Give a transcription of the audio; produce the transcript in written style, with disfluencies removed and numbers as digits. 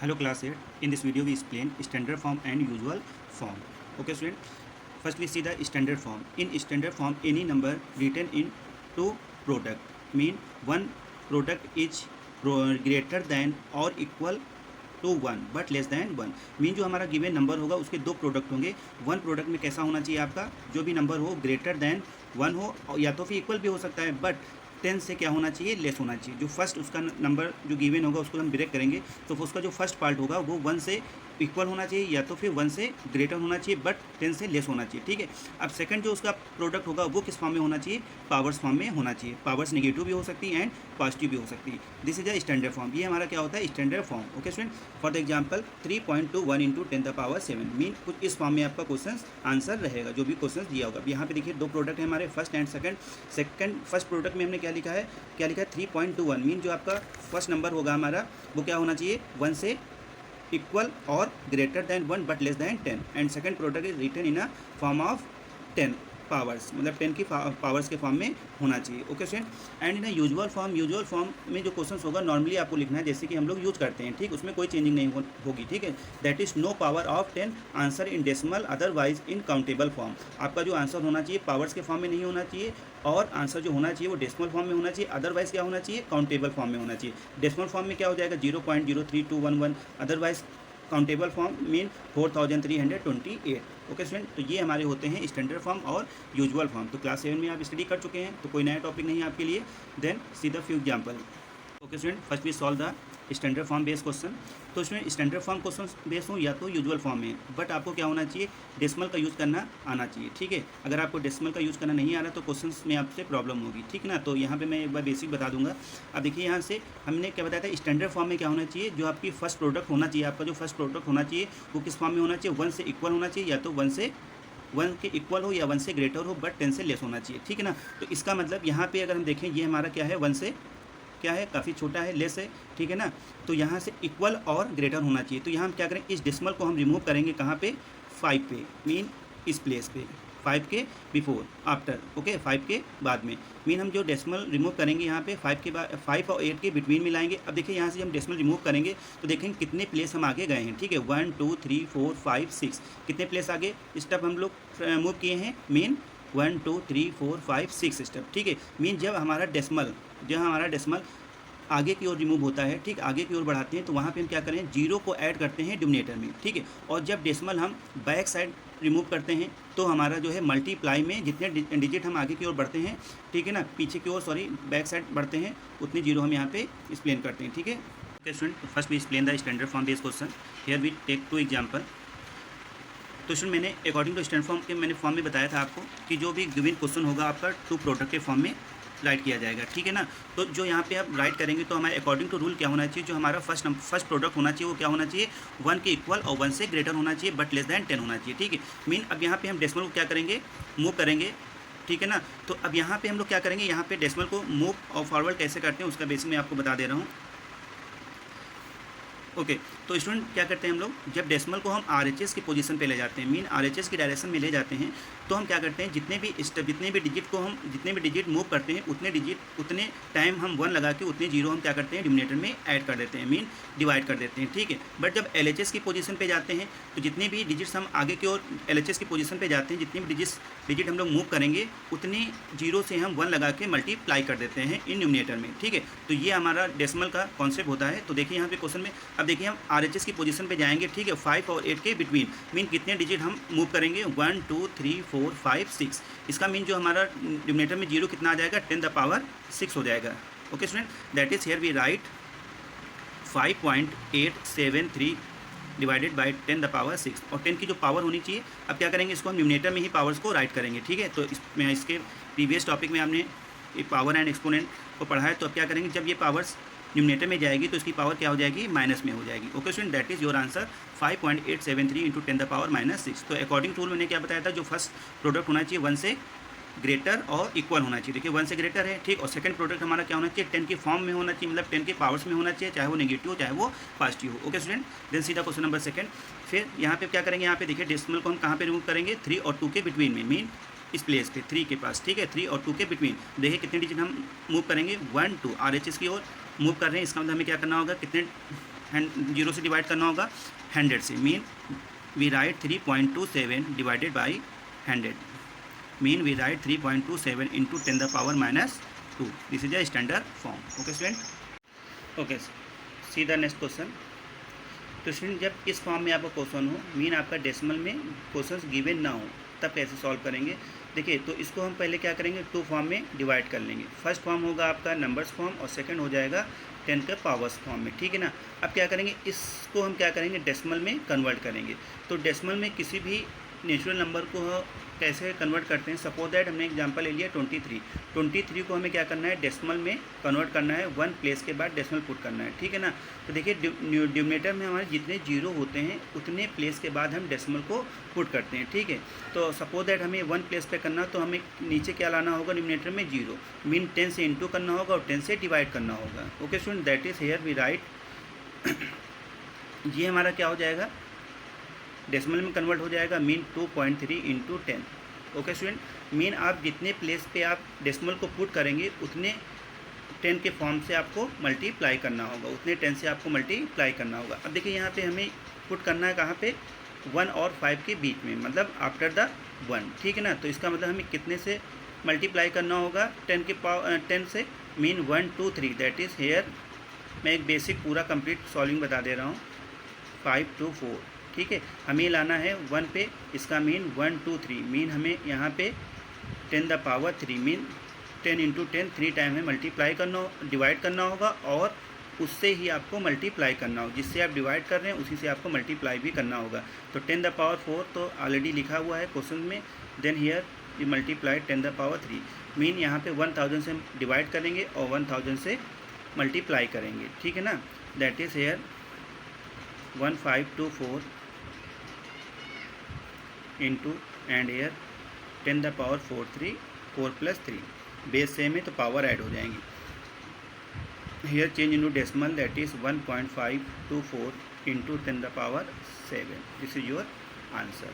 Hello class 8. In this video we explain standard form and usual form. Okay student. First we see the standard form. In standard form any number written in two product mean one product is greater than or equal to one but less than one mean जो हमारा given number होगा उसके दो product होंगे। One product में कैसा होना चाहिए आपका जो भी नंबर हो ग्रेटर दैन वन हो या तो फिर इक्वल भी हो सकता है बट 10 से क्या होना चाहिए लेस होना चाहिए। जो फर्स्ट उसका नंबर जो गिवन होगा उसको हम ब्रेक करेंगे तो उसका जो फर्स्ट पार्ट होगा वो 1 से इक्वल होना चाहिए या तो फिर 1 से ग्रेटर होना चाहिए बट 10 से लेस होना चाहिए। ठीक है। अब सेकंड जो उसका प्रोडक्ट होगा वो किस फॉर्म में होना चाहिए पावर्स फॉर्म में होना चाहिए। पावर्स नेगेटिव भी हो सकती है एंड पॉजिटिव भी हो सकती है। This is a standard form. ये हमारा क्या होता है standard form. Okay student for the example 3.21 into 10⁻7 mean कुछ इस फॉर्म में आपका क्वेश्चन आंसर रहेगा जो भी क्वेश्चन दिया होगा। यहाँ पे देखिए दो प्रोडक्ट है हमारे first and second first product में हमने क्या लिखा है 3.21 मीन जो आपका फर्स्ट नंबर होगा हमारा वो क्या होना चाहिए 1 से इक्वल और greater than 1 but less than 10 and second product is written in a form of 10 powers मतलब 10 की पावर्स के फॉर्म में होना चाहिए। Okay student and in usual form में जो क्वेश्चंस होगा नॉर्मली आपको लिखना है जैसे कि हम लोग यूज करते हैं। ठीक उसमें कोई चेंजिंग नहीं होगी। ठीक है। That is no power of 10 answer in decimal otherwise in countable form. आपका जो आंसर होना चाहिए पावर्स के फॉर्म में नहीं होना चाहिए और आंसर जो होना चाहिए वो डेसिमल फॉर्म में होना चाहिए अदरवाइज क्या होना चाहिए काउंटेबल फॉर्म में होना चाहिए। डेसिमल फॉर्म में क्या हो जाएगा 0.03211 otherwise countable form mean 4328। Okay student तो ये हमारे होते हैं स्टैंडर्ड फॉर्म और यूजुअल फॉर्म। तो क्लास 7 में आप स्टडी कर चुके हैं तो कोई नया टॉपिक नहीं है आपके लिए। Then see the few example. Okay student first we solve the standard form based question. तो इसमें स्टैंडर्ड फॉर्म क्वेश्चन बेस्ड हो या तो यूजुअल फॉर्म में बट आपको क्या होना चाहिए डेसिमल का यूज़ करना आना चाहिए। ठीक है। अगर आपको डेसिमल का यूज़ करना नहीं आ रहा तो क्वेश्चंस में आपसे प्रॉब्लम होगी। ठीक ना। तो यहाँ पे मैं एक बार बेसिक बता दूंगा। अब देखिए यहाँ से हमने क्या बताया था स्टैंडर्ड फॉर्म में क्या होना चाहिए जो आपकी फर्स्ट प्रोडक्ट होना चाहिए आपका जो फर्स्ट प्रोडक्ट होना चाहिए वो किस फॉर्म में होना चाहिए 1 से इक्वल होना चाहिए या तो 1 के इक्वल हो या 1 से ग्रेटर हो बट 10 से लेस होना चाहिए। ठीक है ना। तो इसका मतलब यहाँ पे अगर हम देखें ये हमारा क्या है 1 से क्या है काफ़ी छोटा है लेस है। ठीक है ना। तो यहाँ से इक्वल और ग्रेटर होना चाहिए। तो यहाँ हम क्या करें इस डेसिमल को हम रिमूव करेंगे कहाँ पे 5 पे मीन इस प्लेस पे 5 के बिफोर आफ्टर। ओके 5 के बाद में मीन हम जो डेसिमल रिमूव करेंगे यहाँ पे 5 के बाद 5 और 8 के बिटवीन में लाएंगे। अब देखिए यहाँ से हम डेसिमल रिमूव करेंगे तो देखेंगे कितने प्लेस हम आगे गए हैं। ठीक है 1 2 3 4 5 6 कितने प्लेस आगे स्टेप हम लोग मूव किए हैं मीन 1 2 3 4 5 6 स्टेप। ठीक है। मीन जब हमारा डेसिमल आगे की ओर रिमूव होता है ठीक आगे की ओर बढ़ाते हैं तो वहाँ पे हम क्या करें 0 को ऐड करते हैं डिनोमिनेटर में। ठीक है। और जब डेसिमल हम बैक साइड रिमूव करते हैं तो हमारा जो है मल्टीप्लाई में जितने डिजिट हम आगे की ओर बढ़ते हैं ठीक है ना पीछे की ओर बैक साइड बढ़ते हैं उतने 0 हम यहाँ पे एक्सप्लेन करते हैं। ठीक है। Okay student first we explain the standard form based question. Here we take 2 example. तो स्टूडेंट मैंने अकॉर्डिंग टू स्टैंडर्ड फॉर्म के मैंने फॉर्म में बताया था आपको कि जो भी गिवन क्वेश्चन होगा आपका 2 प्रोडक्ट के फॉर्म में राइट किया जाएगा। ठीक है ना। तो जो यहाँ पे आप राइट करेंगे तो हमारे अकॉर्डिंग टू रूल क्या होना चाहिए जो हमारा फर्स्ट प्रोडक्ट होना चाहिए वो क्या होना चाहिए 1 के इक्वल और 1 से ग्रेटर होना चाहिए बट लेस दैन 10 होना चाहिए। ठीक है। मीन अब यहाँ पे हम डेसिमल को क्या करेंगे मूव करेंगे। ठीक है ना। तो अब यहाँ पे हम लोग क्या करेंगे यहाँ पे डेसिमल को मूव और फॉरवर्ड कैसे करते हैं उसका बेसिक मैं आपको बता दे रहा हूँ। ओके तो स्टूडेंट क्या करते हैं हम लोग जब डेसिमल को हम RHS की पोजीशन पे ले जाते हैं मीन RHS की डायरेक्शन में ले जाते हैं तो हम क्या करते हैं जितने भी डिजिट मूव करते हैं उतने टाइम हम 1 लगा के उतने 0 हम क्या करते हैं डिनोमिनेटर में ऐड कर देते हैं मीन डिवाइड कर देते हैं। ठीक है। बट जब LHS की पोजीशन पे जाते हैं तो जितने भी डिजिट्स हम आगे की ओर LHS की पोजीशन पे जाते हैं जितने भी डिजिट हम लोग मूव करेंगे उतने 0 से हम 1 लगा के मल्टीप्लाई कर देते हैं इन डिनोमिनेटर में। ठीक है। तो ये हमारा डेसिमल का कॉन्सेप्ट होता है। तो देखिए यहाँ पे क्वेश्चन में अब देखिए हम RHS की पोजीशन पे जाएंगे। ठीक है 5 और 8 के बिटवीन मीन कितने डिजिट हम मूव करेंगे 1 2 3 4 5 6। इसका मीन जो हमारा डिनोमिनेटर में 0 कितना आ जाएगा 10⁻6 हो जाएगा। Okay student that is here we write 5.873 divided by 10⁻6 और 10 की जो पावर होनी चाहिए अब क्या करेंगे इसको हम डिनोमिनेटर में ही पावर्स को राइट करेंगे। ठीक है। तो मैं इसके प्रीवियस टॉपिक में हमने पावर एंड एक्सपोनेंट को पढ़ा है। तो अब क्या करेंगे जब ये पावर्स न्यूमिनेटर में जाएगी तो इसकी पावर क्या हो जाएगी माइनस में हो जाएगी। Okay student that is your answer 5.873 into 10⁻6। तो अकॉर्डिंग टू मैंने क्या बताया था जो फर्स्ट प्रोडक्ट होना चाहिए 1 से ग्रेटर और इक्वल होना चाहिए। देखिए 1 से ग्रेटर है ठीक और सेकंड प्रोडक्ट हमारा क्या होना चाहिए 10 के फॉर्म में होना चाहिए मतलब 10 के पावर्स में होना चाहिए चाहे वो नेगेटिव हो चाहे वो पॉजिटिव हो। ओके स्टूडेंट देन सीधा क्वेश्चन नंबर सेकंड। फिर यहाँ पे क्या करेंगे यहाँ पे देखिए डेसिमल को हम कहाँ पे रिमूव करेंगे 3 और 2 के बिटवीन में मीन इस प्लेस पे 3 के पास। ठीक है 3 और 2 के बिटवीन देखिए कितने डिजिट हम मूव करेंगे 1 2 RHS की ओर मूव कर रहे हैं। इसका मतलब हमें क्या करना होगा कितने जीरो से डिवाइड करना होगा 100 से, mean we write 3.27 divided by 100, mean we write 3.27 into 10⁻²। This is a standard form. Okay student. Okay, see the next question. तो स्टूडेंट जब इस फॉर्म में आपका क्वेश्चन हो, मीन आपका डेसिमल में क्वेश्चन गिवन ना हो, तब कैसे सॉल्व करेंगे। देखिए, तो इसको हम पहले क्या करेंगे, 2 फॉर्म में डिवाइड कर लेंगे। फर्स्ट फॉर्म होगा आपका नंबर्स फॉर्म और सेकंड हो जाएगा 10 के पावर्स फॉर्म में, ठीक है ना। अब क्या करेंगे, इसको हम क्या करेंगे, डेसिमल में कन्वर्ट करेंगे। तो डेसिमल में किसी भी नेचुरल नंबर को कैसे कन्वर्ट करते हैं, सपोज दैट हमने एग्जांपल ले लिया 23 को हमें क्या करना है, डेसिमल में कन्वर्ट करना है, 1 प्लेस के बाद डेसिमल पुट करना है, ठीक है ना। तो देखिए डिनोमिनेटर में हमारे जितने जीरो होते हैं उतने प्लेस के बाद हम डेसिमल को पुट करते हैं, ठीक है। तो सपोज दैट हमें 1 प्लेस पे करना, तो हमें नीचे क्या लाना होगा, डिनोमिनेटर में 0, मीन 10 से इंटू करना होगा और 10 से डिवाइड करना होगा। Okay student, that is here we write ये हमारा क्या हो जाएगा, डेसिमल में कन्वर्ट हो जाएगा, mean 2.3 into 10। Okay student, mean आप जितने प्लेस पे आप डेसिमल को पुट करेंगे उतने 10 के फॉर्म से आपको मल्टीप्लाई करना होगा, उतने 10 से आपको मल्टीप्लाई करना होगा। अब देखिए यहाँ पे हमें पुट करना है कहाँ पे, 1 और 5 के बीच में, मतलब आफ्टर द 1, ठीक है ना। तो इसका मतलब हमें कितने से मल्टीप्लाई करना होगा, 10 से, मीन 1 2 3, दैट इज़ हेयर मैं एक बेसिक पूरा कंप्लीट सॉल्विंग बता दे रहा हूँ, 5 2 4, ठीक है। हमें लाना है 1 पे, इसका मीन 1 2 3, मीन हमें यहाँ पे 10⁻3, मीन 10 इंटू 10 3 टाइम में मल्टीप्लाई करना, डिवाइड करना होगा, और उससे ही आपको मल्टीप्लाई करना होगा, जिससे आप डिवाइड कर रहे हैं उसी से आपको मल्टीप्लाई भी करना होगा। तो 10⁻4 तो ऑलरेडी लिखा हुआ है क्वेश्चन में, then here we multiply 10⁻3, mean यहाँ पे 1000 से डिवाइड करेंगे और 1000 से मल्टीप्लाई करेंगे, ठीक है ना। That is here 1524 into and here 10⁻4 4 + 3, base same है तो पावर ऐड हो जाएंगी। Here change into decimal, that is 1.524 into 10⁻7। This is your answer.